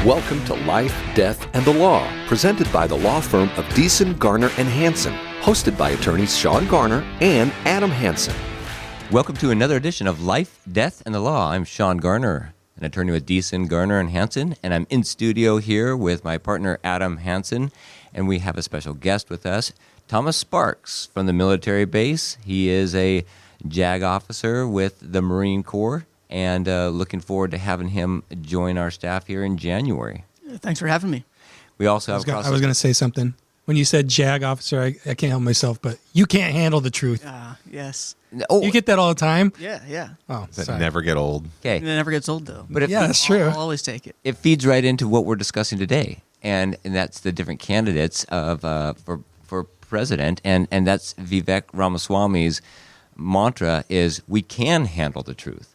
Welcome to Life, Death, and the Law, presented by the law firm of Beeson, Garner, and Hansen, hosted by attorneys Shawn Garner and Adam Hansen. Welcome to another edition of Life, Death, and the Law. I'm Shawn Garner, an attorney with Beeson, Garner, and Hansen, and I'm in studio here with my partner Adam Hansen, and we have a special guest with us, Thomas Sparks from the military base. He is a JAG officer with the Marine Corps, and looking forward to having him join our staff here in January. Thanks for having me. We also have I was going to say something. When you said JAG officer, I can't help myself, but you can't handle the truth. Yes. Oh, You get that all the time? Yeah. Oh, That sorry. never get old. okay. It never gets old, though. But Yeah, that's true. I'll always take it. it feeds right into what we're discussing today, and that's the different candidates of for president, and that's Vivek Ramaswamy's mantra is we can handle the truth.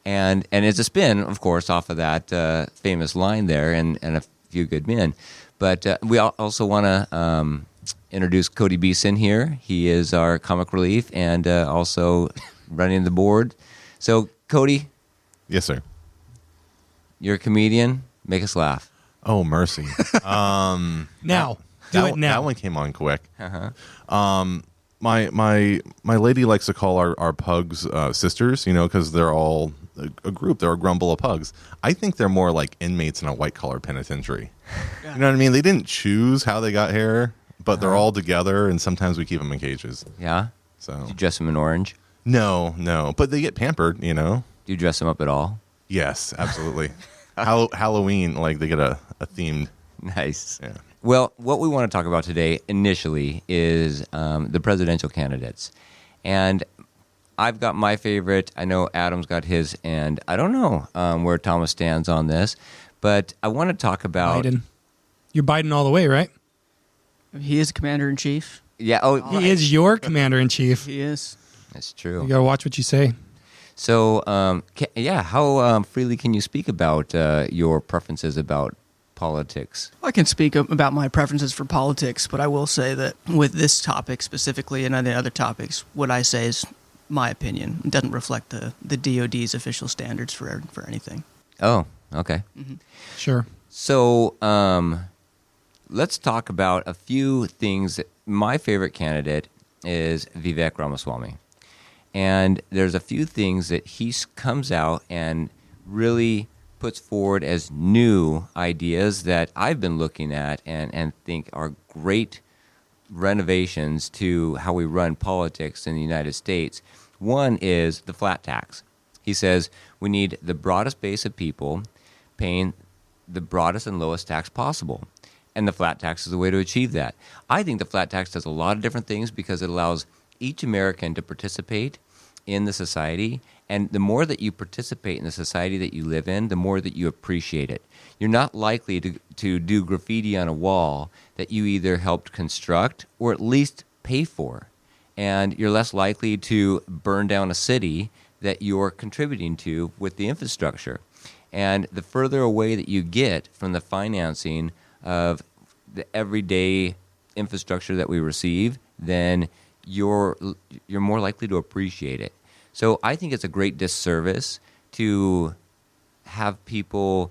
And it's a spin, of course, off of that famous line there, and a few good men. But we also want to introduce Cody Beeson here. He is our comic relief and also running the board. So, Cody, Yes, sir. you're a comedian. Make us laugh. Oh, mercy. Now. Do it now. That one came on quick. Uh-huh. My lady likes to call our pugs sisters, because they're all a group. They're a grumble of pugs. I think they're more like inmates in a white-collar penitentiary. Yeah. You know what I mean? They didn't choose how they got here, but they're all together, and sometimes we keep them in cages. Yeah? So You dress them in orange? no, but they get pampered. Do you dress them up at all? Yes, absolutely. Halloween, like they get a themed. Nice. Yeah. Well, what we want to talk about today initially is the presidential candidates. And I've got my favorite. I know Adam's got his, and I don't know where Thomas stands on this. But I want to talk about... Biden. You're Biden all the way, right? He is commander-in-chief. Yeah, oh, He is your commander-in-chief. He is. that's You true. got to watch what you say. So, how freely can you speak about your preferences about politics? I can speak about my preferences for politics, but I will say that with this topic specifically and the other topics, what I say is my opinion. It doesn't reflect the DOD's official standards for anything. Oh, okay. Sure. So let's talk about a few things. My favorite candidate is Vivek Ramaswamy. And there's a few things that he comes out and really puts forward as new ideas that I've been looking at and think are great renovations to how we run politics in the United States. One is the flat tax. He says we need the broadest base of people paying the broadest and lowest tax possible. And the flat tax is the way to achieve that. I think the flat tax does a lot of different things because it allows each American to participate in the society. And the more that you participate in the society that you live in, the more that you appreciate it. You're not likely to do graffiti on a wall that you either helped construct or at least pay for. And you're less likely to burn down a city that you're contributing to with the infrastructure. And the further away that you get from the financing of the everyday infrastructure that we receive, then you're more likely to appreciate it. So I think it's a great disservice to have people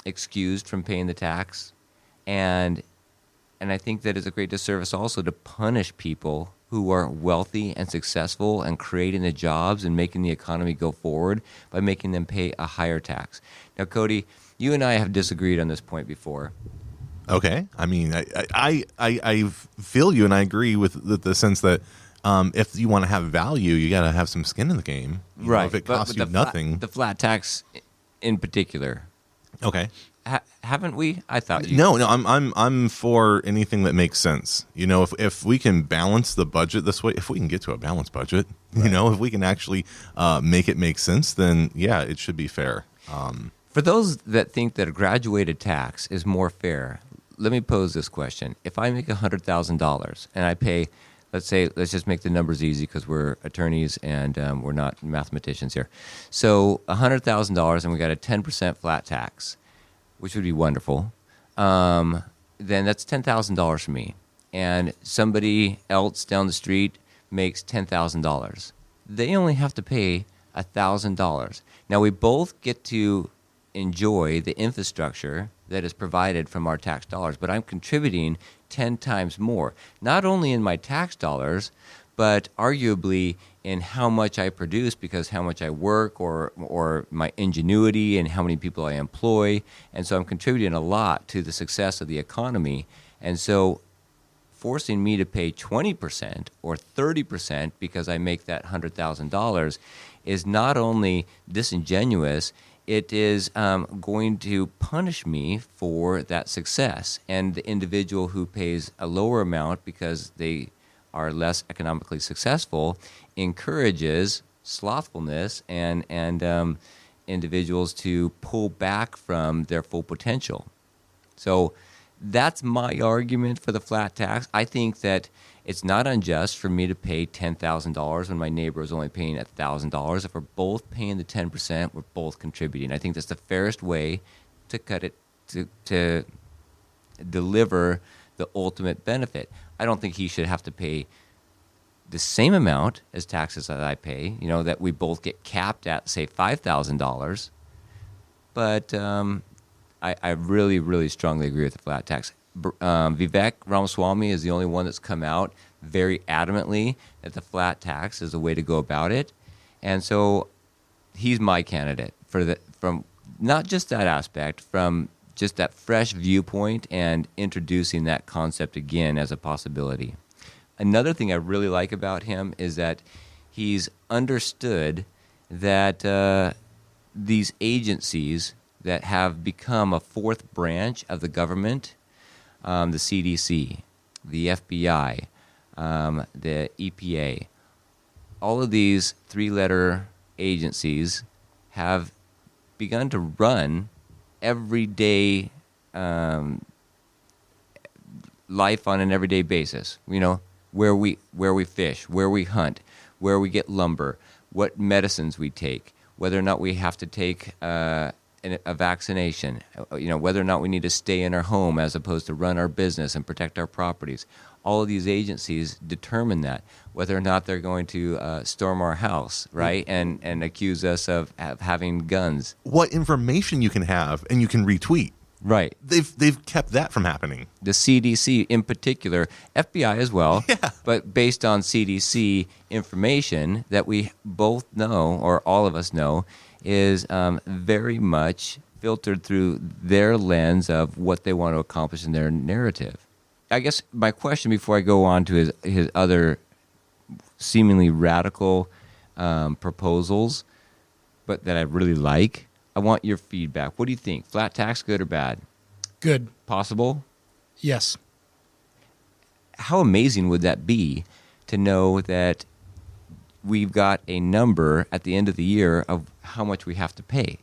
excused from paying the tax, and I think that it's a great disservice also to punish people who are wealthy and successful and creating the jobs and making the economy go forward by making them pay a higher tax. Now, Cody, you and I have disagreed on this point before. Okay. I mean, I feel you, and I agree with the sense that if you want to have value, you got to have some skin in the game. You know, if it costs you nothing. The flat tax in particular. Okay. Haven't we? I thought you. No. I'm for anything that makes sense. If we can balance the budget this way, if we can get to a balanced budget, if we can actually make it make sense, then yeah, it should be fair. For those that think that a graduated tax is more fair, let me pose this question. If I make $100,000 and I pay, let's just make the numbers easy because we're attorneys and we're not mathematicians here. So $100,000 and we got a 10% flat tax, which would be wonderful. Then that's $10,000 for me. And somebody else down the street makes $10,000. They only have to pay $1,000. Now we both get to enjoy the infrastructure that is provided from our tax dollars, but I'm contributing 10 times more, not only in my tax dollars, but arguably in how much I produce, because how much I work, or my ingenuity and how many people I employ. And so I'm contributing a lot to the success of the economy. And so forcing me to pay 20% or 30% because I make that $100,000 is not only disingenuous, it is going to punish me for that success. And the individual who pays a lower amount because they are less economically successful encourages slothfulness and individuals to pull back from their full potential. So that's my argument for the flat tax. I think that it's not unjust for me to pay $10,000 when my neighbor is only paying $1,000. If we're both paying the 10%, we're both contributing. I think that's the fairest way to cut it, to deliver the ultimate benefit. I don't think he should have to pay the same amount as taxes that I pay, that we both get capped at, say, $5,000. But I really, really strongly agree with the flat tax. Vivek Ramaswamy is the only one that's come out very adamantly that the flat tax is the way to go about it. And so he's my candidate from not just that aspect, from just that fresh viewpoint and introducing that concept again as a possibility. Another thing I really like about him is that he's understood that these agencies that have become a fourth branch of the government, the CDC, the FBI, the EPA, all of these three-letter agencies have begun to run everyday life on an everyday basis. Where we fish, where we hunt, where we get lumber, what medicines we take, whether or not we have to take a vaccination, whether or not we need to stay in our home as opposed to run our business and protect our properties. All of these agencies determine that, whether or not they're going to storm our house, right, and accuse us of having guns. What information you can have and you can retweet. Right. They've kept that from happening. The CDC in particular, FBI as well, Yeah. But based on CDC information that we both know, or all of us know, is very much filtered through their lens of what they want to accomplish in their narrative. I guess my question before I go on to his other seemingly radical proposals, but that I really like, I want your feedback. What do you think? Flat tax, good or bad? Good. Possible? Yes. How amazing would that be to know that we've got a number at the end of the year of how much we have to pay?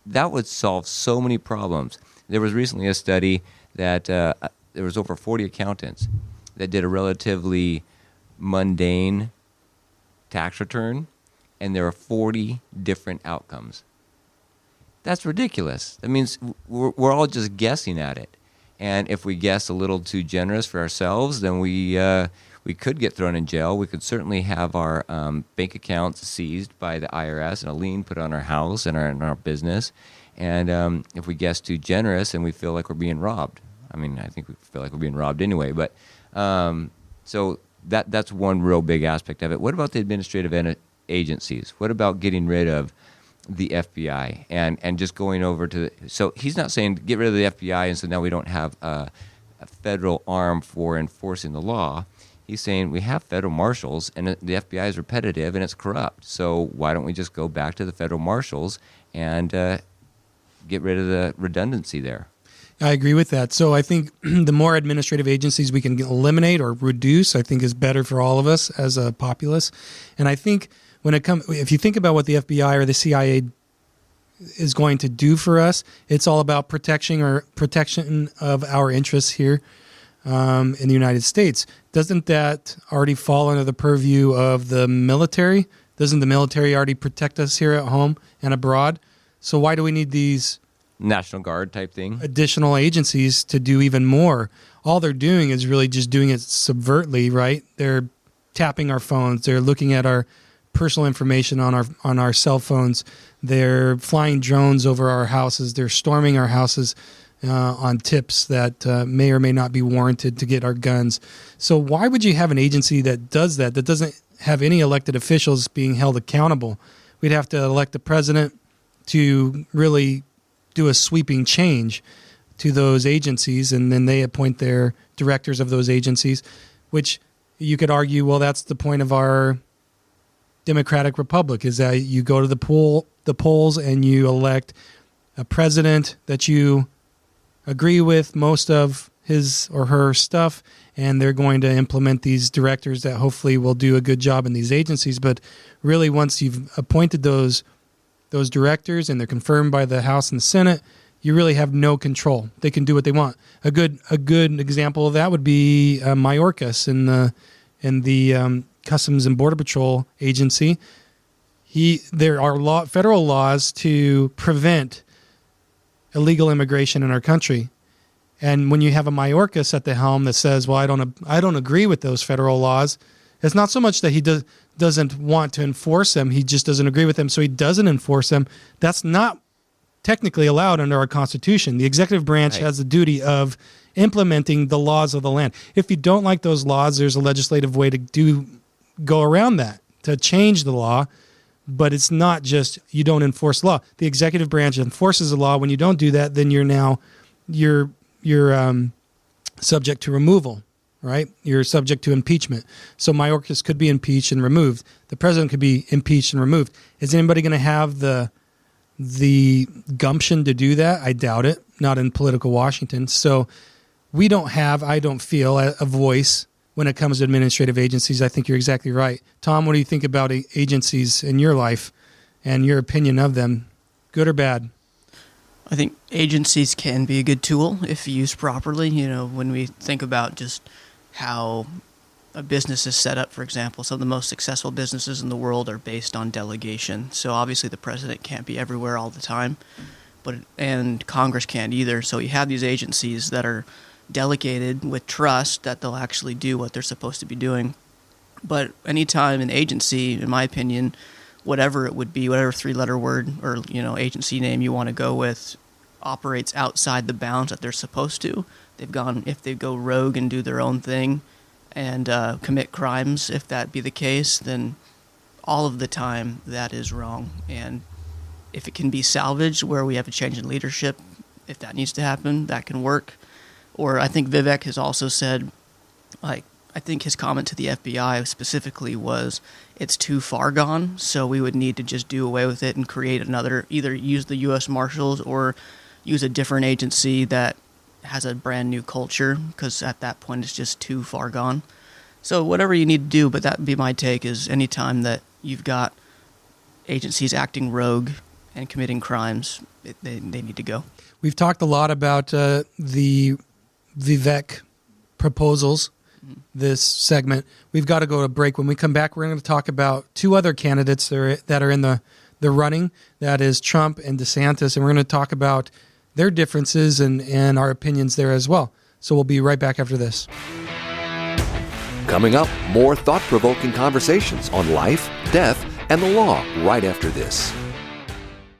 That would solve so many problems. There was recently a study that there was over 40 accountants that did a relatively mundane tax return, and there are 40 different outcomes. That's ridiculous. That means we're all just guessing at it. And if we guess a little too generous for ourselves, then we could get thrown in jail. We could certainly have our bank accounts seized by the IRS and a lien put on our house and our business. And if we guess too generous and we feel like we're being robbed. I mean, I think we feel like we're being robbed anyway. But so that's one real big aspect of it. What about the administrative agencies? What about getting rid of the FBI and just going over to so he's not saying get rid of the FBI and so now we don't have a federal arm for enforcing the law. He's saying we have federal marshals and the FBI is repetitive and it's corrupt. So why don't we just go back to the federal marshals and get rid of the redundancy there? I agree with that. So I think the more administrative agencies we can eliminate or reduce, I think is better for all of us as a populace. And I think if you think about what the FBI or the CIA is going to do for us, it's all about protection of our interests here in the United States. Doesn't that already fall under the purview of the military? Doesn't the military already protect us here at home and abroad? So why do we need these National Guard type thing? Additional agencies to do even more? All they're doing is really just doing it subvertly, right? They're tapping our phones. They're looking at our personal information on our cell phones. They're flying drones over our houses. They're storming our houses on tips that may or may not be warranted to get our guns. So why would you have an agency that does that doesn't have any elected officials being held accountable? We'd have to elect a president to really do a sweeping change to those agencies, and then they appoint their directors of those agencies, which you could argue, well, that's the point of our democratic republic, is that you go to the polls and you elect a president that you agree with most of his or her stuff, and they're going to implement these directors that hopefully will do a good job in these agencies. But really, once you've appointed those directors and they're confirmed by the House and the Senate, you really have no control. They can do what they want. A good example of that would be Mayorkas in the Customs and Border Patrol agency. There are federal laws to prevent illegal immigration in our country, and when you have a Mayorkas at the helm that says, "Well, I don't agree with those federal laws," it's not so much that he doesn't want to enforce them; he just doesn't agree with them, so he doesn't enforce them. That's not technically allowed under our Constitution. The executive branch has the duty of implementing the laws of the land. If you don't like those laws, there's a legislative way to go around that, to change the law. But it's not just you don't enforce the law. The executive branch enforces the law. When you don't do that, then you're subject to removal, right? You're subject to impeachment. So Mayorkas could be impeached and removed. The president could be impeached and removed. Is anybody going to have the gumption to do that? I doubt it. Not in political Washington. So we don't have, I don't feel, a voice when it comes to administrative agencies. I think you're exactly right. Tom, what do you think about agencies in your life and your opinion of them, good or bad? I think agencies can be a good tool if used properly. You know, when we think about just how a business is set up, for example, some of the most successful businesses in the world are based on delegation. So obviously the president can't be everywhere all the time, and Congress can't either. So you have these agencies that are delegated with trust that they'll actually do what they're supposed to be doing. But anytime an agency, in my opinion, whatever it would be, whatever three-letter word or agency name you want to go with, operates outside the bounds that they're supposed to, if they go rogue and do their own thing and commit crimes, if that be the case, then all of the time that is wrong. And if it can be salvaged where we have a change in leadership, if that needs to happen, that can work. Or I think Vivek has also said, I think his comment to the FBI specifically was, it's too far gone, so we would need to just do away with it and create another, either use the U.S. Marshals or use a different agency that has a brand new culture, because at that point it's just too far gone. So whatever you need to do, but that would be my take, is anytime that you've got agencies acting rogue and committing crimes, they need to go. We've talked a lot about the Vivek proposals this segment. We've got to go to break. When we come back, we're going to talk about two other candidates that are in the running. That is Trump and DeSantis, and we're going to talk about their differences and our opinions there as well. So we'll be right back after this. Coming up, more thought-provoking conversations on life, death, and the law right after this.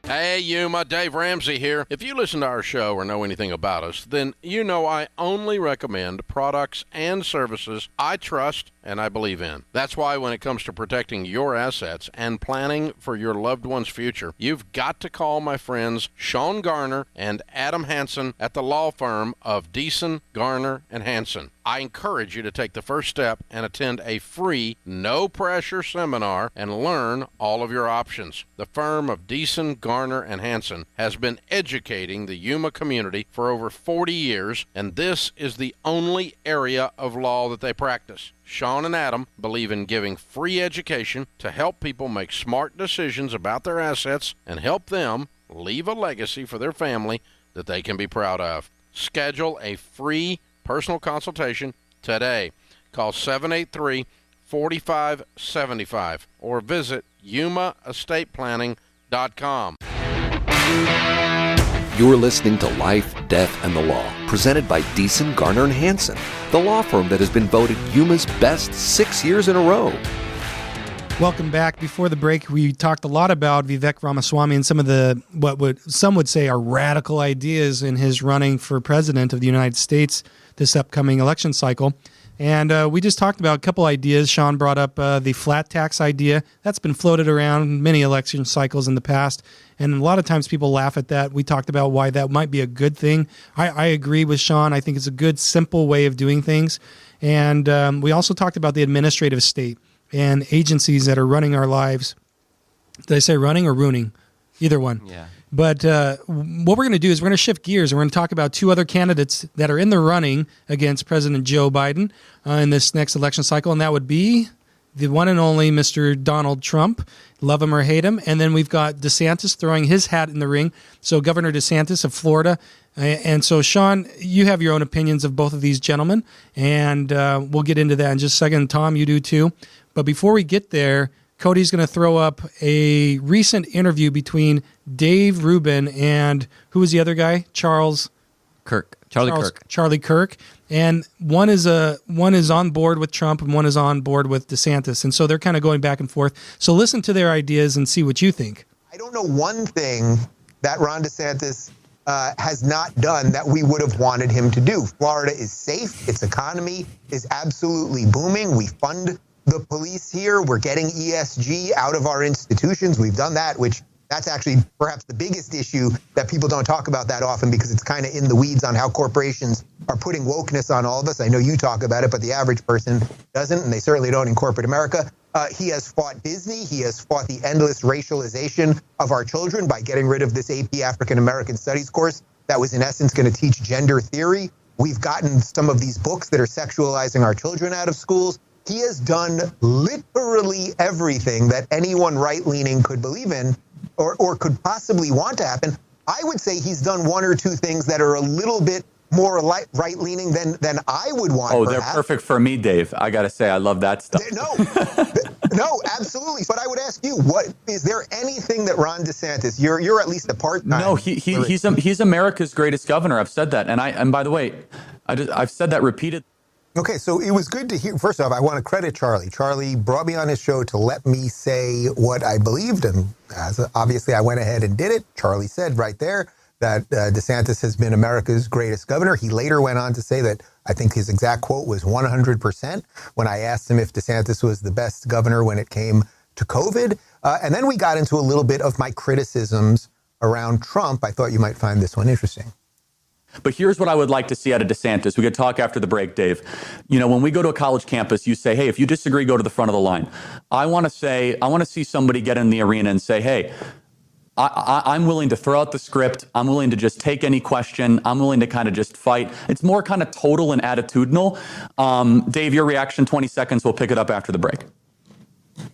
Hey, Yuma, Dave Ramsey here. If you listen to our show or know anything about us, then you know I only recommend products and services I trust and I believe in. That's why when it comes to protecting your assets and planning for your loved one's future, you've got to call my friends Shawn Garner and Adam Hansen at the law firm of Beeson, Garner, and Hansen. I encourage you to take the first step and attend a free, no-pressure seminar and learn all of your options. The firm of Beeson, Garner, and Hansen has been educating the Yuma community for over 40 years, and this is the only area of law that they practice. Shawn and Adam believe in giving free education to help people make smart decisions about their assets and help them leave a legacy for their family that they can be proud of. Schedule a free personal consultation today. Call 783-4575 or visit yumaestateplanning.com. You're listening to Life, Death, and the Law, presented by Beeson, Garner, and Hansen, the law firm that has been voted Yuma's best 6 years in a row. Welcome back. Before the break, we talked a lot about Vivek Ramaswamy and some of the some would say are radical ideas in his running for president of the United States this upcoming election cycle. And we just talked about a couple ideas. Shawn brought up the flat tax idea. That's been floated around many election cycles in the past. And a lot of times people laugh at that. We talked about why that might be a good thing. I agree with Shawn. I think it's a good, simple way of doing things. And we also talked about the administrative state and agencies that are running our lives. Did I say running or ruining? Either one. Yeah. But what we're going to do is we're going to shift gears and we're going to talk about two other candidates that are in the running against President Joe Biden in this next election cycle, and that would be the one and only Mr. Donald Trump, love him or hate him, and then we've got DeSantis throwing his hat in the ring. So Governor DeSantis of Florida. And so, Shawn, you have your own opinions of both of these gentlemen, and we'll get into that in just a second. Tom, you do too. But before we get there, Cody's going to throw up a recent interview between Dave Rubin and who was the other guy? Charlie Kirk. And one is on board with Trump and one is on board with DeSantis. And so they're kind of going back and forth. So listen to their ideas and see what you think. I don't know one thing that Ron DeSantis has not done that we would have wanted him to do. Florida is safe. Its economy is absolutely booming. We fund the police here. We're getting ESG out of our institutions. We've done that, which that's actually perhaps the biggest issue that people don't talk about that often because it's kind of in the weeds on how corporations are putting wokeness on all of us. I know you talk about it, but the average person doesn't, and they certainly don't in corporate America. He has fought Disney. He has fought the endless racialization of our children by getting rid of this AP African American Studies course that was in essence going to teach gender theory. We've gotten some of these books that are sexualizing our children out of schools. He has done literally everything that anyone right-leaning could believe in or could possibly want to happen. I would say he's done one or two things that are a little bit more right-leaning than I would want. Oh, they're perfect for me, Dave. I got to say, I love that stuff. No, absolutely. But I would ask you, what is there anything that Ron DeSantis, you're at least a part-time. No, he's America's greatest governor. I've said that. And by the way, I've said that repeatedly. Okay, so it was good to hear. First off, I want to credit Charlie. Charlie brought me on his show to let me say what I believed, and obviously I went ahead and did it. Charlie said right there that DeSantis has been America's greatest governor. He later went on to say that I think his exact quote was 100% when I asked him if DeSantis was the best governor when it came to COVID. And then we got into a little bit of my criticisms around Trump. I thought you might find this one interesting. But here's what I would like to see out of DeSantis. We could talk after the break, Dave. You know, when we go to a college campus, you say, hey, if you disagree, go to the front of the line. I want to see somebody get in the arena and say, hey, I'm willing to throw out the script. I'm willing to just take any question. I'm willing to kind of just fight. It's more kind of total and attitudinal. Dave, your reaction, 20 seconds. We'll pick it up after the break.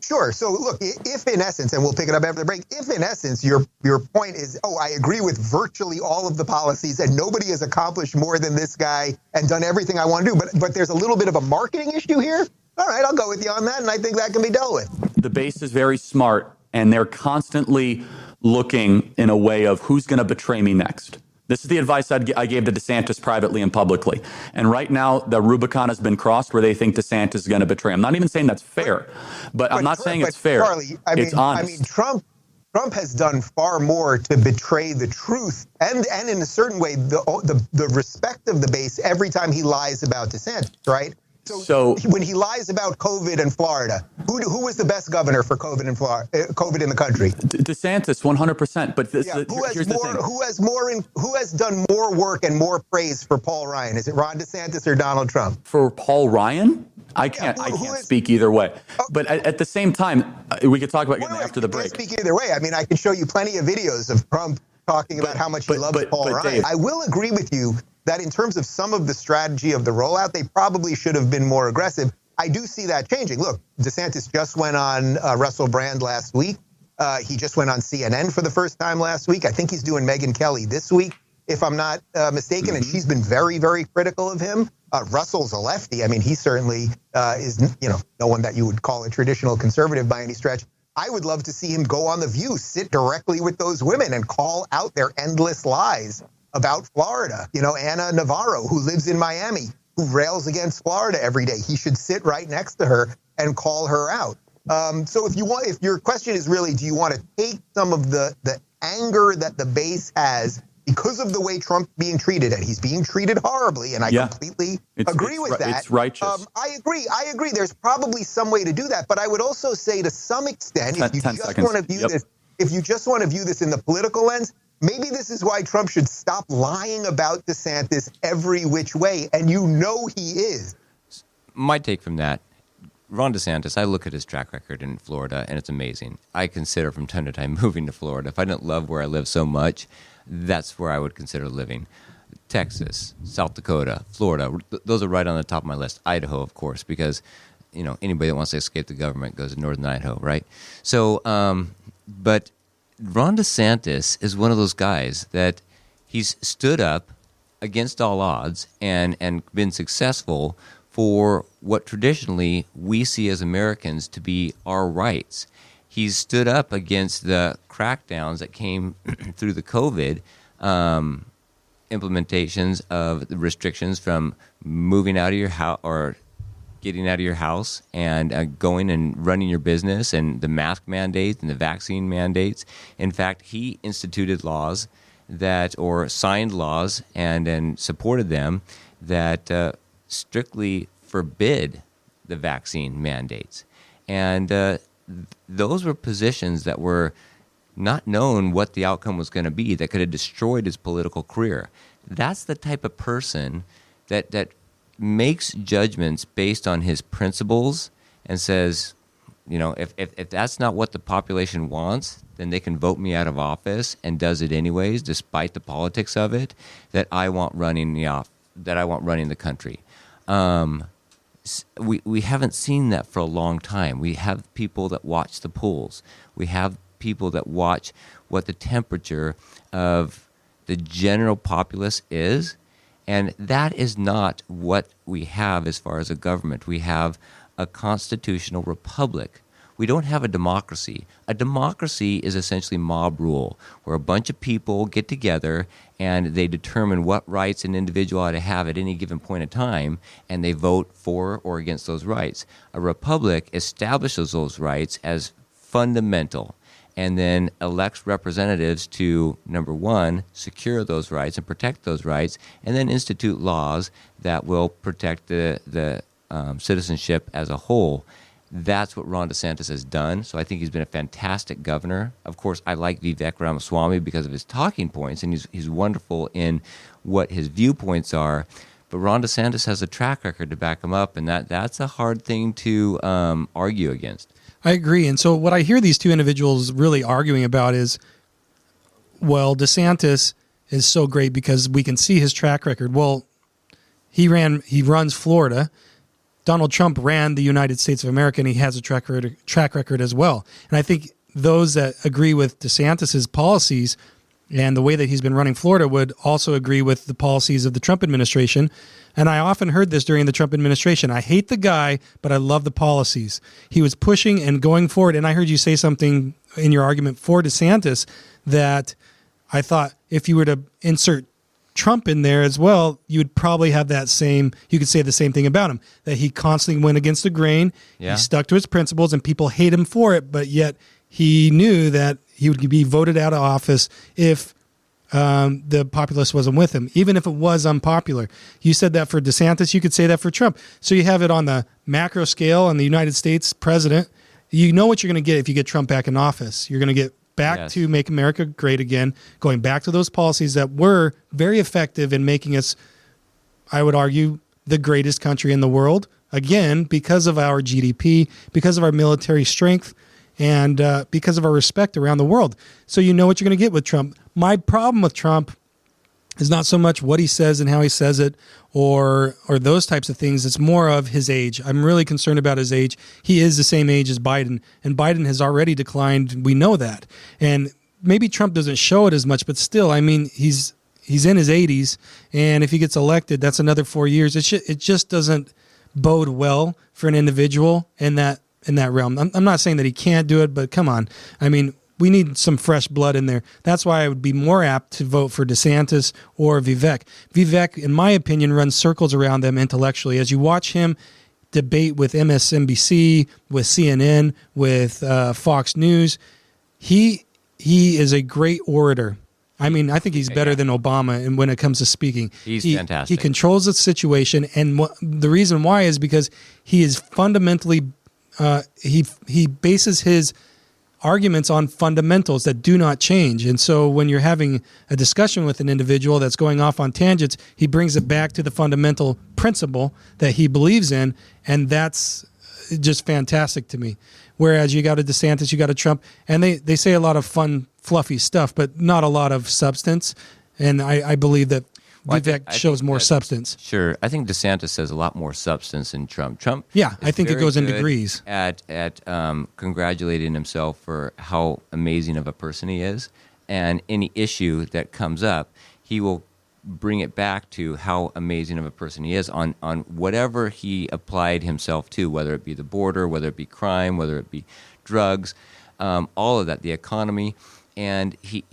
Sure. So look, if in essence, and we'll pick it up after the break, if in essence your point is, I agree with virtually all of the policies and nobody has accomplished more than this guy and done everything I want to do, but there's a little bit of a marketing issue here. All right, I'll go with you on that, and I think that can be dealt with. The base is very smart, and they're constantly looking in a way of who's going to betray me next. This is the advice I gave to DeSantis privately and publicly. And right now, the Rubicon has been crossed where they think DeSantis is going to betray. I'm not even saying that's fair, but I'm not saying it's fair. Charlie, it's honest. I mean, Trump has done far more to betray the truth and in a certain way, the respect of the base every time he lies about DeSantis, right? So when he lies about COVID in Florida, who was the best governor for COVID in Florida? COVID in the country? DeSantis, 100%. But who has done more work and more praise for Paul Ryan? Is it Ron DeSantis or Donald Trump? For Paul Ryan? I can't speak either way. But at the same time, we could talk about after the break. I can't speak either way. I mean, I can show you plenty of videos of Trump talking about how much he loves Paul Ryan. Dave, I will agree with you that in terms of some of the strategy of the rollout, they probably should have been more aggressive. I do see that changing. Look, DeSantis just went on Russell Brand last week. He just went on CNN for the first time last week. I think he's doing Megyn Kelly this week, if I'm not mistaken, and she's been very, very critical of him. Russell's a lefty. I mean, he certainly is, no one that you would call a traditional conservative by any stretch. I would love to see him go on The View, sit directly with those women and call out their endless lies about Florida. Anna Navarro, who lives in Miami, who rails against Florida every day. He should sit right next to her and call her out. So if your question is really, do you want to take some of the anger that the base has because of the way Trump being treated, and he's being treated horribly, and I completely agree with that. It's righteous. I agree. There's probably some way to do that, but I would also say to some extent, if you just want to view this, if you just want to view this in the political lens, maybe this is why Trump should stop lying about DeSantis every which way, and you know he is. My take from that, Ron DeSantis, I look at his track record in Florida, and it's amazing. I consider from time to time moving to Florida. If I didn't love where I live so much, that's where I would consider living. Texas, South Dakota, Florida, those are right on the top of my list. Idaho, of course, because anybody that wants to escape the government goes to northern Idaho, right? So, but Ron DeSantis is one of those guys that he's stood up against all odds and been successful for what traditionally we see as Americans to be our rights. He's stood up against the crackdowns that came through the COVID implementations of the restrictions from moving out of your house or getting out of your house and going and running your business, and the mask mandates and the vaccine mandates. In fact, he instituted laws or signed laws and supported them that strictly forbid the vaccine mandates. And those were positions that were not known what the outcome was going to be, that could have destroyed his political career. That's the type of person that makes judgments based on his principles and says, if that's not what the population wants, then they can vote me out of office, and does it anyways, despite the politics of it, that I want running the country. We haven't seen that for a long time. We have people that watch the polls. We have people that watch what the temperature of the general populace is, and that is not what we have as far as a government. We have a constitutional republic. We don't have a democracy. A democracy is essentially mob rule, where a bunch of people get together and they determine what rights an individual ought to have at any given point in time, and they vote for or against those rights. A republic establishes those rights as fundamental and then elects representatives to, number one, secure those rights and protect those rights, and then institute laws that will protect the citizenship as a whole. That's what Ron DeSantis has done. So I think he's been a fantastic governor. Of course, I like Vivek Ramaswamy because of his talking points, and he's wonderful in what his viewpoints are. But Ron DeSantis has a track record to back him up, and that's a hard thing to argue against. I agree. And so what I hear these two individuals really arguing about is, well, DeSantis is so great because we can see his track record. Well, he runs Florida. Donald Trump ran the United States of America, and he has a track record as well. And I think those that agree with DeSantis's policies and the way that he's been running Florida would also agree with the policies of the Trump administration. And I often heard this during the Trump administration. I hate the guy, but I love the policies. He was pushing and going forward. And I heard you say something in your argument for DeSantis that I thought if you were to insert Trump in there as well, you would probably have you could say the same thing about him, that he constantly went against the grain. Yeah. He stuck to his principles, and people hate him for it, but yet he knew that he would be voted out of office if the populace wasn't with him, even if it was unpopular. You said that for DeSantis, you could say that for Trump. So you have it on the macro scale on the United States president. You know what you're going to get if you get Trump back in office. You're going to get back to Make America Great Again, going back to those policies that were very effective in making us, I would argue, the greatest country in the world, again, because of our GDP, because of our military strength, and because of our respect around the world. So you know what you're going to get with Trump. My problem with Trump is not so much what he says and how he says it or those types of things. It's more of his age. I'm really concerned about his age. He is the same age as Biden, and Biden has already declined. We know that. And maybe Trump doesn't show it as much, but still, I mean, he's in his 80s, and if he gets elected, that's another 4 years. It just doesn't bode well for an individual in that realm. I'm not saying that he can't do it, but come on. I mean, we need some fresh blood in there. That's why I would be more apt to vote for DeSantis or Vivek. Vivek, in my opinion, runs circles around them intellectually. As you watch him debate with MSNBC, with CNN, with Fox News. He is a great orator. I mean, I think he's better than Obama and when it comes to speaking. He's he, fantastic. He controls the situation, and the reason why is because he is fundamentally he bases his arguments on fundamentals that do not change. And so when you're having a discussion with an individual that's going off on tangents, he brings it back to the fundamental principle that he believes in, and that's just fantastic to me. Whereas you got a DeSantis, you got a Trump, and they say a lot of fun, fluffy stuff, but not a lot of substance. And I believe that Vivek shows more substance. Sure. I think DeSantis says a lot more substance than Trump. Trump, yeah, I think it goes in degrees. At congratulating himself for how amazing of a person he is, and any issue that comes up, he will bring it back to how amazing of a person he is on whatever he applied himself to, whether it be the border, whether it be crime, whether it be drugs, all of that, the economy, and he.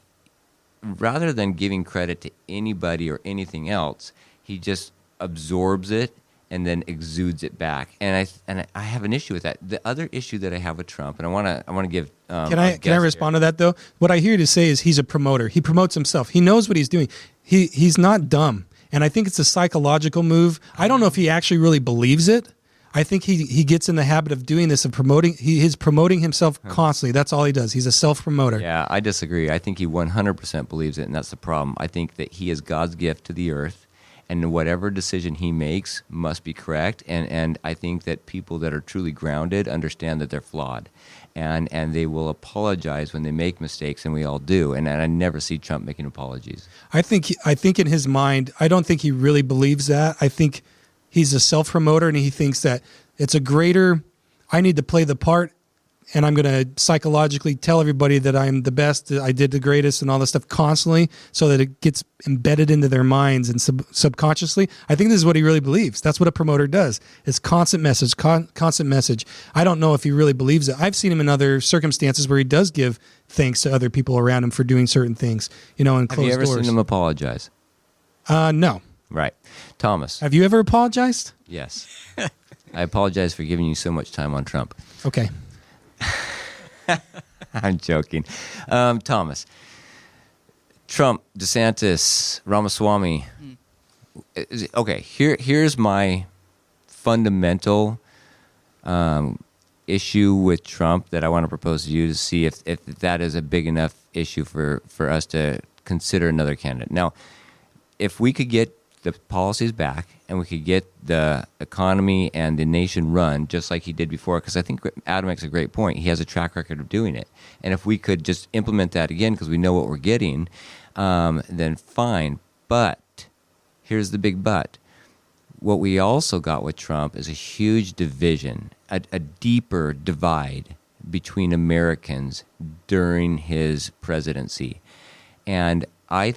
Rather than giving credit to anybody or anything else, he just absorbs it and then exudes it back. And I have an issue with that. The other issue that I have with Trump, and I want to give can I respond to that though? What I hear you to say is he's a promoter. He promotes himself. He knows what he's doing. He's not dumb, and I think it's a psychological move. I don't know if he actually really believes it. I think he gets in the habit of doing this, of promoting. He is promoting himself constantly. That's all he does. He's a self-promoter. Yeah, I disagree. I think he 100% believes it, and that's the problem. I think that he is God's gift to the earth, and whatever decision he makes must be correct. And I think that people that are truly grounded understand that they're flawed, and they will apologize when they make mistakes, and we all do. And I never see Trump making apologies. I think in his mind, I don't think he really believes that. I think he's a self-promoter, and he thinks that it's a greater, I need to play the part, and I'm going to psychologically tell everybody that I'm the best, I did the greatest, and all this stuff constantly, so that it gets embedded into their minds and subconsciously. I think this is what he really believes. That's what a promoter does. It's constant message, constant message. I don't know if he really believes it. I've seen him in other circumstances where he does give thanks to other people around him for doing certain things, in closed doors. Have you ever seen him apologize? No. Right. Thomas. Have you ever apologized? Yes. I apologize for giving you so much time on Trump. Okay. I'm joking. Thomas. Trump, DeSantis, Ramaswamy. Okay, here's my fundamental issue with Trump that I want to propose to you to see if that is a big enough issue for us to consider another candidate. Now, if we could get the policies back and we could get the economy and the nation run just like he did before, because I think Adam makes a great point. He has a track record of doing it. And if we could just implement that again because we know what we're getting, then fine. But here's the big but. What we also got with Trump is a huge division, a deeper divide between Americans during his presidency. And I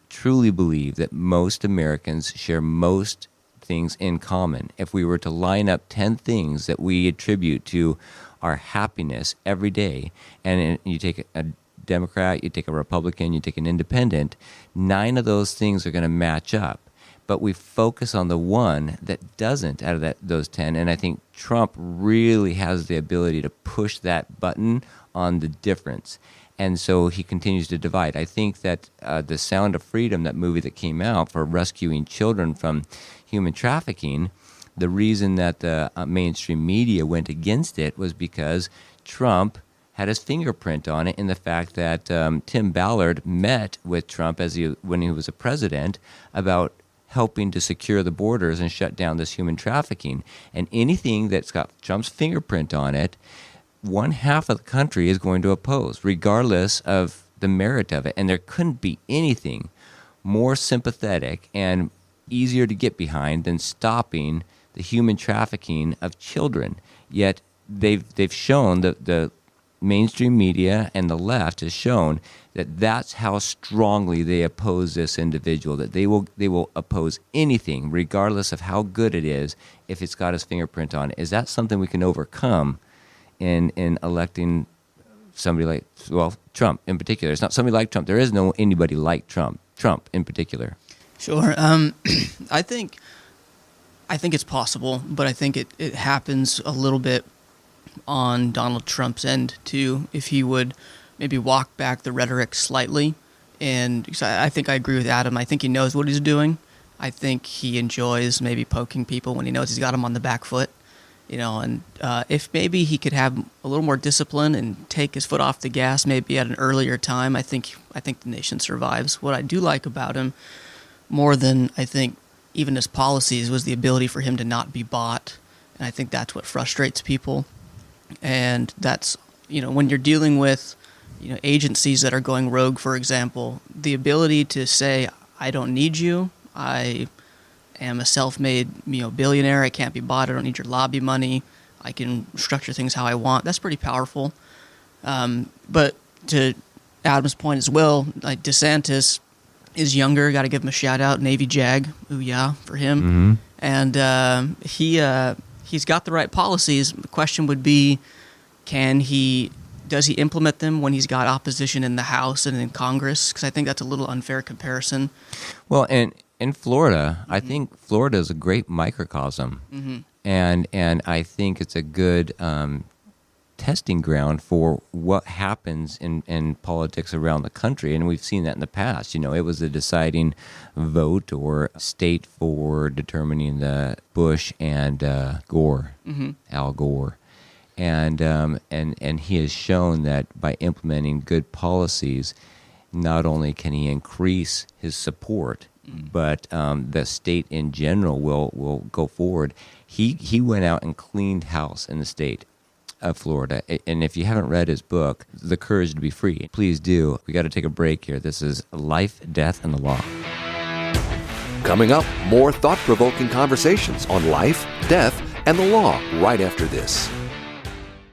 truly believe that most Americans share most things in common. If we were to line up 10 things that we attribute to our happiness every day, and you take a Democrat, you take a Republican, you take an independent, 9 of those things are going to match up. But we focus on the one that doesn't out of those 10, and I think Trump really has the ability to push that button on the difference. And so he continues to divide. I think that The Sound of Freedom, that movie that came out for rescuing children from human trafficking, the reason that the mainstream media went against it was because Trump had his fingerprint on it in the fact that Tim Ballard met with Trump when he was a president about helping to secure the borders and shut down this human trafficking. And anything that's got Trump's fingerprint on it, one half of the country is going to oppose, regardless of the merit of it. And there couldn't be anything more sympathetic and easier to get behind than stopping the human trafficking of children. Yet they've shown, the mainstream media and the left has shown that that's how strongly they oppose this individual, that they will oppose anything, regardless of how good it is, if it's got his fingerprint on it. Is that something we can overcome in electing somebody like, well, Trump in particular? It's not somebody like Trump. There is no anybody like Trump in particular. Sure. I think I think it's possible, but I think it happens a little bit on Donald Trump's end too, if he would maybe walk back the rhetoric slightly. And I think I agree with Adam. I think he knows what he's doing. I think he enjoys maybe poking people when he knows he's got them on the back foot. And if maybe he could have a little more discipline and take his foot off the gas maybe at an earlier time, I think the nation survives. What I do like about him, more than I think even his policies, was the ability for him to not be bought. And I think that's what frustrates people. And that's, when you're dealing with, agencies that are going rogue, for example, the ability to say, I don't need you, I am a self-made, billionaire, I can't be bought, I don't need your lobby money, I can structure things how I want, that's pretty powerful. But to Adam's point as well, like DeSantis is younger, got to give him a shout out, Navy JAG, ooh yeah, for him. And he's got the right policies. The question would be, does he implement them when he's got opposition in the House and in Congress? Because I think that's a little unfair comparison. Well, and in Florida, I think Florida is a great microcosm, and I think it's a good testing ground for what happens in politics around the country, and we've seen that in the past. It was a deciding vote or state for determining the Bush and Gore, Al Gore. And he has shown that by implementing good policies, not only can he increase his support, but the state in general will go forward. He went out and cleaned house in the state of Florida. And if you haven't read his book, The Courage to Be Free, please do. We got to take a break here. This is Life, Death, and the Law. Coming up, more thought-provoking conversations on life, death, and the law right after this.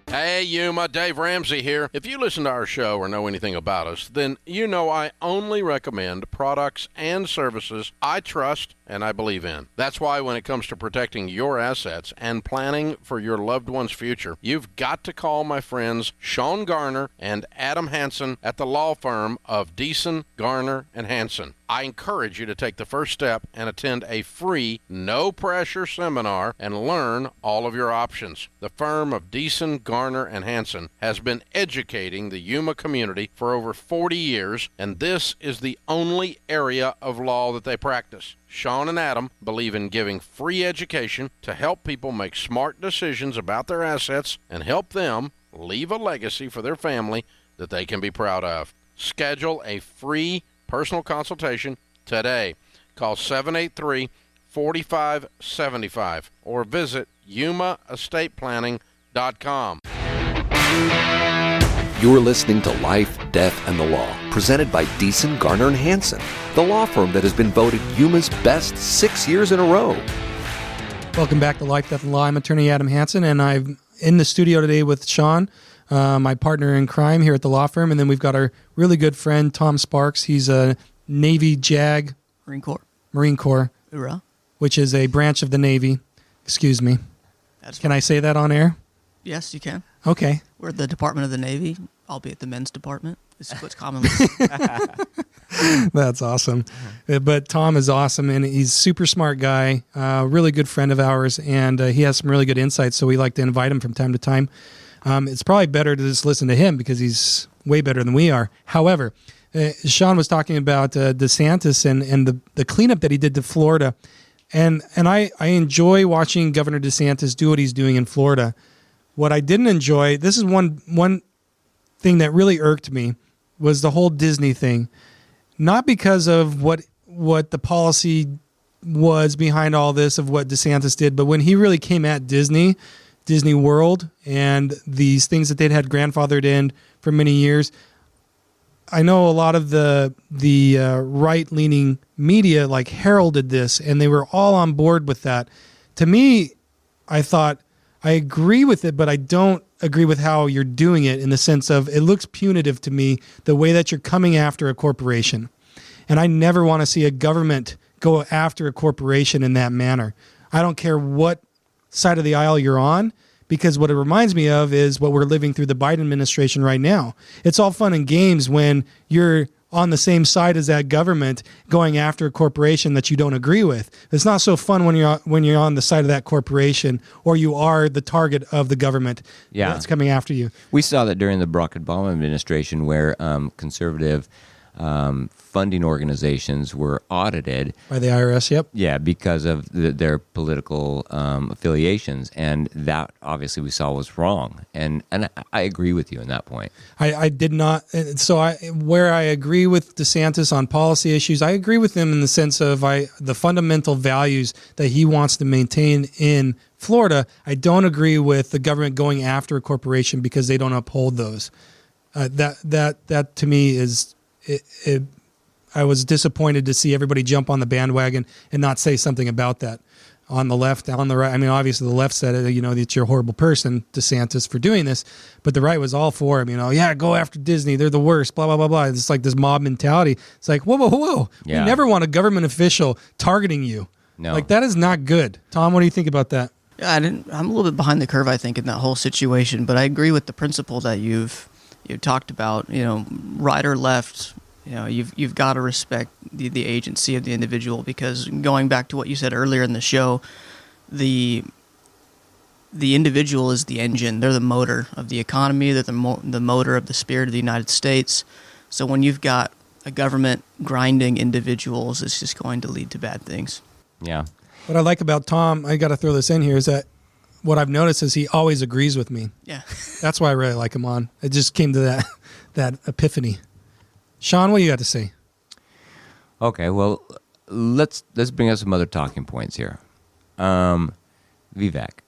Hey, Yuma, Dave Ramsey here. If you listen to our show or know anything about us, then you know I only recommend products and services I trust and I believe in. That's why when it comes to protecting your assets and planning for your loved one's future, you've got to call my friends Shawn Garner and Adam Hansen at the law firm of Beeson, Garner, and Hansen. I encourage you to take the first step and attend a free, no-pressure seminar and learn all of your options. The firm of Beeson, Garner, and Hansen has been educating the Yuma community for over 40 years, and this is the only area of law that they practice. Shawn and Adam believe in giving free education to help people make smart decisions about their assets and help them leave a legacy for their family that they can be proud of. Schedule a free personal consultation today. Call 783-4575 or visit yumaestateplanning.com. You're listening to Life, Death, and the Law, presented by Beeson, Garner, and Hansen, the law firm that has been voted Yuma's best 6 years in a row. Welcome back to Life, Death, and Law. I'm attorney Adam Hansen, and I'm in the studio today with Shawn, my partner in crime here at the law firm, and then we've got our really good friend, Tom Sparks. He's a Navy JAG. Marine Corps. Hoorah. Which is a branch of the Navy. Excuse me. Can I say that on air? Yes, you can. Okay. We're the Department of the Navy, albeit the men's department. This is what's commonly. That's awesome. But Tom is awesome, and he's a super smart guy, really good friend of ours, and he has some really good insights, so we like to invite him from time to time. It's probably better to just listen to him because he's way better than we are. However, Shawn was talking about DeSantis and the cleanup that he did to Florida, and I enjoy watching Governor DeSantis do what he's doing in Florida. What I didn't enjoy, this is one thing that really irked me, was the whole Disney thing. Not because of what the policy was behind all this, of what DeSantis did, but when he really came at Disney World, and these things that they'd had grandfathered in for many years. I know a lot of the right-leaning media like heralded this, and they were all on board with that. To me, I thought, I agree with it, but I don't agree with how you're doing it, in the sense of it looks punitive to me, the way that you're coming after a corporation. And I never want to see a government go after a corporation in that manner. I don't care what side of the aisle you're on, because what it reminds me of is what we're living through the Biden administration right now. It's all fun and games when you're on the same side as that government going after a corporation that you don't agree with. It's not so fun when you're on the side of that corporation or you are the target of the government that's coming after you. We saw that during the Barack Obama administration where conservative funding organizations were audited By the IRS, yep. Yeah, because of their political affiliations, and that obviously we saw was wrong. And I agree with you on that point. I did not. So where I agree with DeSantis on policy issues, I agree with him in the sense of the fundamental values that he wants to maintain in Florida. I don't agree with the government going after a corporation because they don't uphold those. That to me is. I was disappointed to see everybody jump on the bandwagon and not say something about that. On the left, on the right. I mean, obviously the left said it, that you're a horrible person, DeSantis, for doing this. But the right was all for him, go after Disney. They're the worst, blah, blah, blah, blah. It's like this mob mentality. It's like, whoa. Yeah. We never want a government official targeting you. No. Like, that is not good. Tom, what do you think about that? Yeah, I'm a little bit behind the curve, I think, in that whole situation. But I agree with the principle that you've talked about, right or left. You've got to respect the agency of the individual, because going back to what you said earlier in the show, the individual is the engine. They're the motor of the economy. They're the motor of the spirit of the United States. So when you've got a government grinding individuals, it's just going to lead to bad things. Yeah. What I like about Tom, I got to throw this in here, is that what I've noticed is he always agrees with me. Yeah. That's why I really like him on. It just came to that epiphany. Shawn, what do you got to say? Okay, well, let's bring up some other talking points here. Vivek,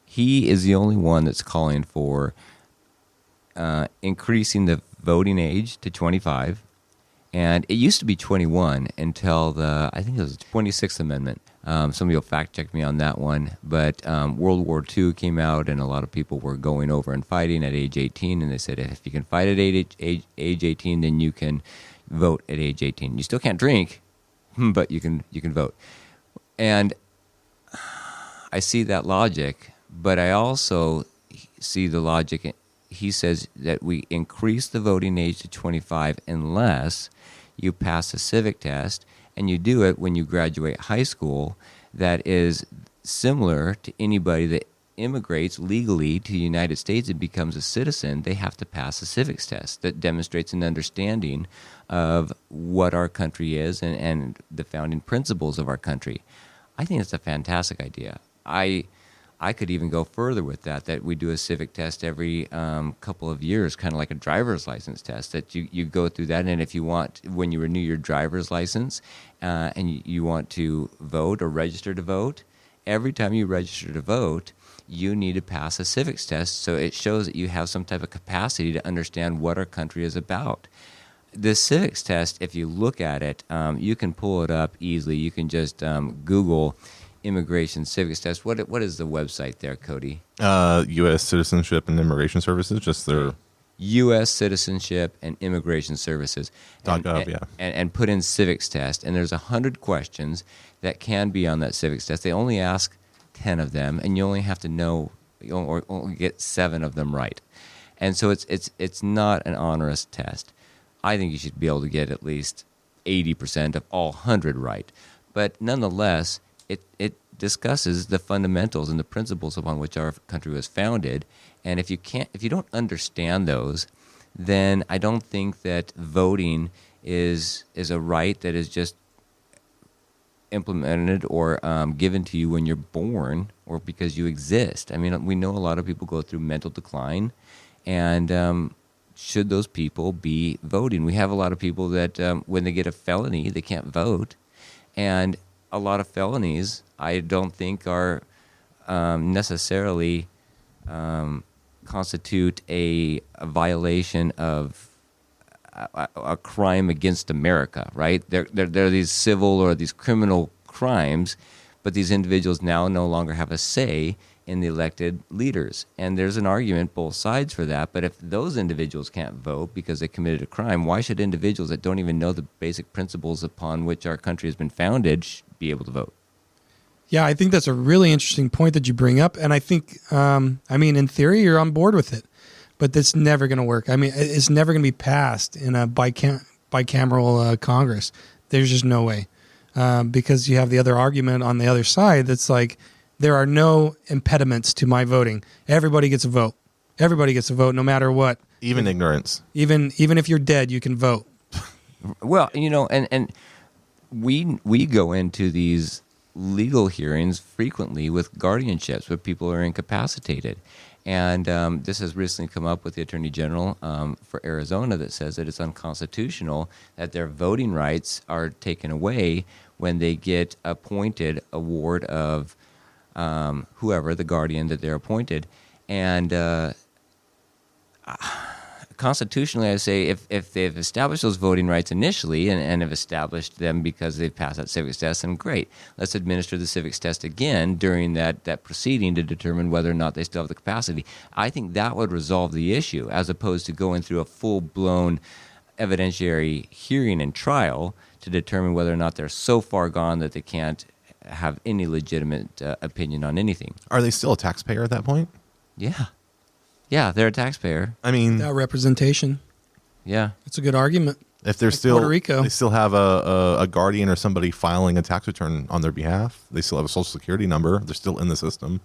he is the only one that's calling for increasing the voting age to 25, and it used to be 21 until I think it was the 26th Amendment. Somebody will fact check me on that one, but World War II came out, and a lot of people were going over and fighting at age 18, and they said if you can fight at age 18, then you can vote at age 18. You still can't drink, but you can vote. And I see that logic, but I also see the logic. He says that we increase the voting age to 25 unless you pass a civic test, and you do it when you graduate high school, that is similar to anybody that immigrates legally to the United States and becomes a citizen. They have to pass a civics test that demonstrates an understanding of what our country is and the founding principles of our country. I think it's a fantastic idea. I could even go further with that we do a civic test every couple of years, kind of like a driver's license test, that you go through that. And if you want, when you renew your driver's license and you want to vote or register to vote, every time you register to vote, you need to pass a civics test, so it shows that you have some type of capacity to understand what our country is about. The civics test, if you look at it, you can pull it up easily. You can just Google immigration civics test. What is the website there, Cody? U.S. Citizenship and Immigration Services, just their U.S. Citizenship and Immigration Services. .gov, and put in civics test, and there's 100 questions that can be on that civics test. They only ask 10 of them, and you only have to know, or only get 7 of them right. And so it's not an onerous test. I think you should be able to get at least 80% of all 100 right. But nonetheless, it discusses the fundamentals and the principles upon which our country was founded. And if you don't understand those, then I don't think that voting is a right that is just implemented or given to you when you're born or because you exist. I mean, we know a lot of people go through mental decline, and should those people be voting? We have a lot of people that when they get a felony, they can't vote. And a lot of felonies, I don't think are necessarily constitute a violation of a crime against America, right? They're these civil or these criminal crimes, but these individuals now no longer have a say in the elected leaders. And there's an argument both sides for that, but if those individuals can't vote because they committed a crime, why should individuals that don't even know the basic principles upon which our country has been founded be able to vote? Yeah, I think that's a really interesting point that you bring up. And I think, in theory, you're on board with it, but that's never going to work. I mean, it's never going to be passed in a bicameral Congress. There's just no way. Because you have the other argument on the other side that's like, there are no impediments to my voting. Everybody gets a vote. Everybody gets a vote no matter what. Even ignorance. Even if you're dead, you can vote. Well, and we go into these legal hearings frequently with guardianships where people are incapacitated. And this has recently come up with the Attorney General for Arizona that says that it's unconstitutional that their voting rights are taken away when they get appointed a ward of whoever, the guardian that they're appointed. And constitutionally, I say if they've established those voting rights initially and have established them because they've passed that civics test, then great. Let's administer the civics test again during that proceeding to determine whether or not they still have the capacity. I think that would resolve the issue as opposed to going through a full-blown evidentiary hearing and trial to determine whether or not they're so far gone that they can't have any legitimate opinion on anything. Are they still a taxpayer at that point? Yeah. Yeah, they're a taxpayer. I mean, Without representation. Yeah. That's a good argument. if they're like still Puerto Rico. They still have a guardian or somebody filing a tax return on their behalf. They still have a social security number. They're still in the system.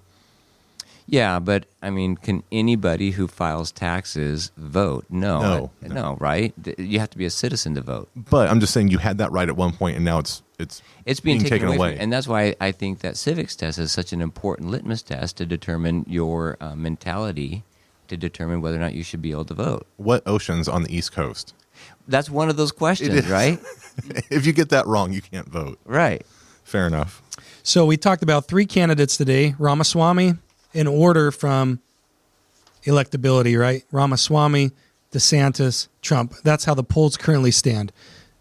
Yeah, but I mean, can anybody who files taxes vote? No, right? You have to be a citizen to vote. But I'm just saying you had that right at one point, and now it's being taken away. And that's why I think that civics test is such an important litmus test to determine your mentality, to determine whether or not you should be able to vote. What ocean's on the East Coast? That's one of those questions, right? If you get that wrong, you can't vote. Right. Fair enough. So we talked about three candidates today. Ramaswamy, in order from electability, right? Ramaswamy, DeSantis, Trump. That's how the polls currently stand.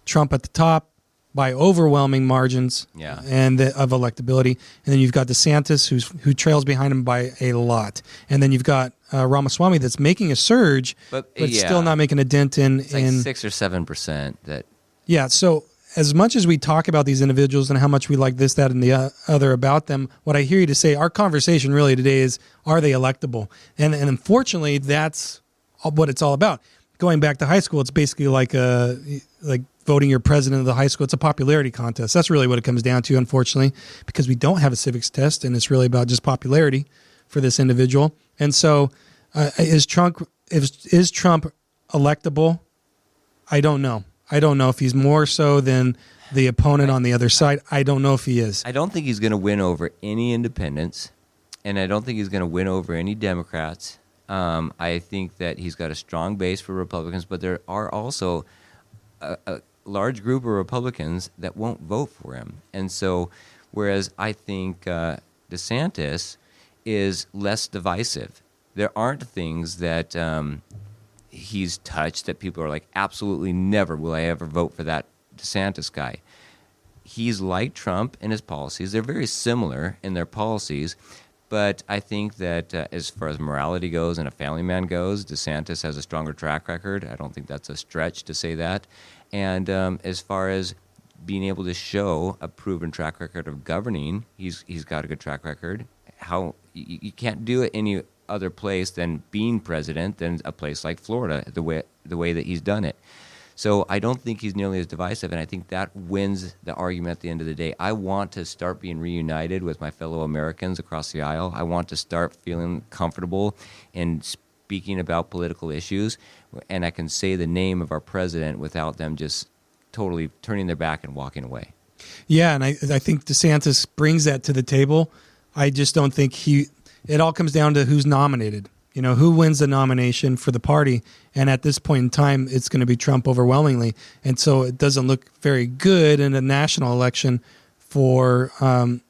Trump at the top by overwhelming margins and of electability. And then you've got DeSantis, who trails behind him by a lot. And then you've got Ramaswamy that's making a surge, but still not making a dent in... It's like 6 or 7% that... Yeah, so as much as we talk about these individuals and how much we like this, that, and the other about them, what I hear you to say, our conversation really today is, are they electable? And unfortunately, that's what it's all about. Going back to high school, it's basically like voting your president of the high school. It's a popularity contest. That's really what it comes down to, unfortunately, because we don't have a civics test, and it's really about just popularity for this individual. And so, is Trump electable? I don't know. I don't know if he's more so than the opponent on the other side. I don't know if he is. I don't think he's going to win over any independents, and I don't think he's going to win over any Democrats. I think that he's got a strong base for Republicans, but there are also a large group of Republicans that won't vote for him. And so, whereas I think DeSantis is less divisive, there aren't things that he's touched that people are like, absolutely never will I ever vote for that DeSantis guy. He's like Trump in his policies. They're very similar in their policies. But I think that as far as morality goes and a family man goes, DeSantis has a stronger track record. I don't think that's a stretch to say that. And as far as being able to show a proven track record of governing, he's got a good track record. How you can't do it any other place than being president than a place like Florida, the way that he's done it. So I don't think he's nearly as divisive, and I think that wins the argument at the end of the day. I want to start being reunited with my fellow Americans across the aisle. I want to start feeling comfortable in speaking about political issues, and I can say the name of our president without them just totally turning their back and walking away. Yeah, and I think DeSantis brings that to the table. I just don't think it all comes down to who's nominated. You know, who wins the nomination for the party? And at this point in time, it's going to be Trump overwhelmingly. And so it doesn't look very good in a national election for, the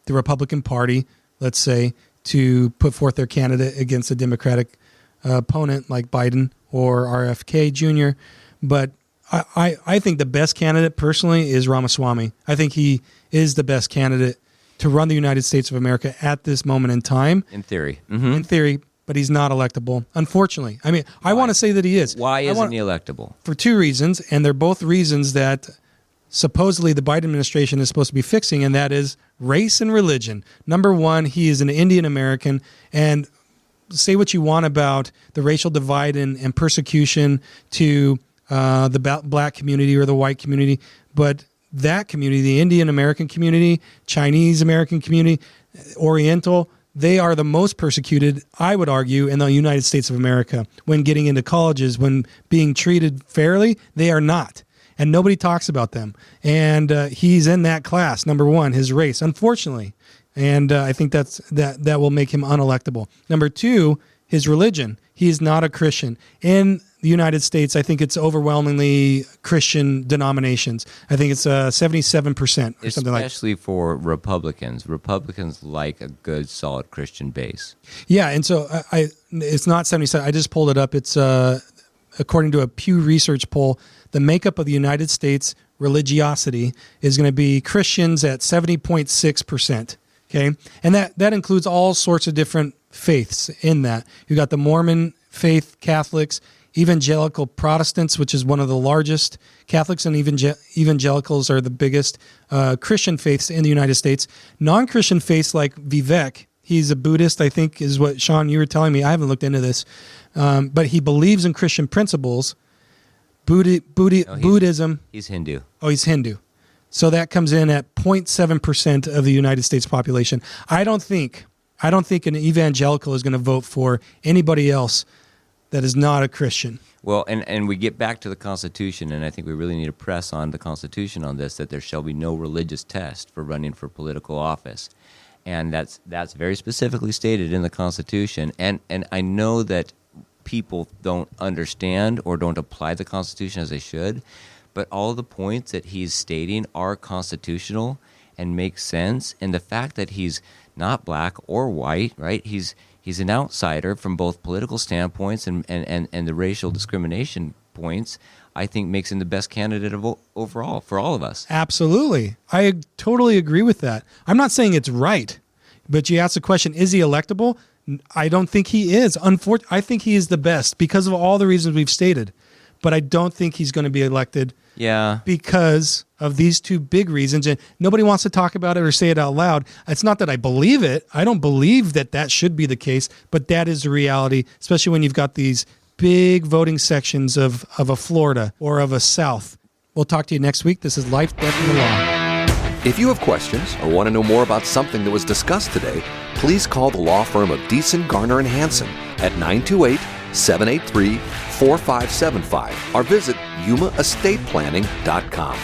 Republican Party, let's say, to put forth their candidate against a Democratic opponent like Biden or RFK Jr. But I think the best candidate personally is Ramaswamy. I think he is the best candidate to run the United States of America at this moment in time. In theory. Mm-hmm. In theory, but he's not electable, unfortunately. I mean, I want to say that he is. Why isn't he electable? For two reasons, and they're both reasons that supposedly the Biden administration is supposed to be fixing, and that is race and religion. Number one, he is an Indian American, and say what you want about the racial divide and persecution to the black community or the white community, but that community, the Indian American community, Chinese American community, Oriental, they are the most persecuted, I would argue, in the United States of America. When getting into colleges, when being treated fairly, they are not. And nobody talks about them. And he's in that class, number one, his race, unfortunately. And I think that will make him unelectable. Number two, his religion. He is not a Christian. In the United States, I think it's overwhelmingly Christian denominations. I think it's 77% or something like that. Especially for Republicans. Republicans like a good, solid Christian base. Yeah, and so it's not 77. I just pulled it up. It's according to a Pew Research poll, the makeup of the United States religiosity is going to be Christians at 70.6%. Okay, and that includes all sorts of different faiths in that. You got the Mormon faith, Catholics, evangelical Protestants, which is one of the largest. Catholics and evangelicals are the biggest Christian faiths in the United States. Non-Christian faiths like Vivek, he's a Buddhist, I think is what, Shawn, you were telling me. I haven't looked into this. But he believes in Christian principles. Buddhism. He's Hindu. Oh, he's Hindu. So that comes in at 0.7% of the United States population. I don't think an evangelical is going to vote for anybody else that is not a Christian. Well, and we get back to the Constitution, and I think we really need to press on the Constitution on this, that there shall be no religious test for running for political office. And that's very specifically stated in the Constitution. And I know that people don't understand or don't apply the Constitution as they should, but all the points that he's stating are constitutional and make sense. And the fact that he's not black or white, right? He's an outsider from both political standpoints and the racial discrimination points, I think makes him the best candidate overall for all of us. Absolutely. I totally agree with that. I'm not saying it's right, but you asked the question, is he electable? I don't think he is. I think he is the best because of all the reasons we've stated, but I don't think he's going to be elected. Yeah. Because of these two big reasons, and nobody wants to talk about it or say it out loud. It's not that I believe it. I don't believe that should be the case, but that is the reality, especially when you've got these big voting sections of a Florida or of a South. We'll talk to you next week. This is Life, Death, and the Law. If you have questions or want to know more about something that was discussed today, please call the law firm of Beeson, Garner, and Hansen at 928-783-4575 or visit yumaestateplanning.com.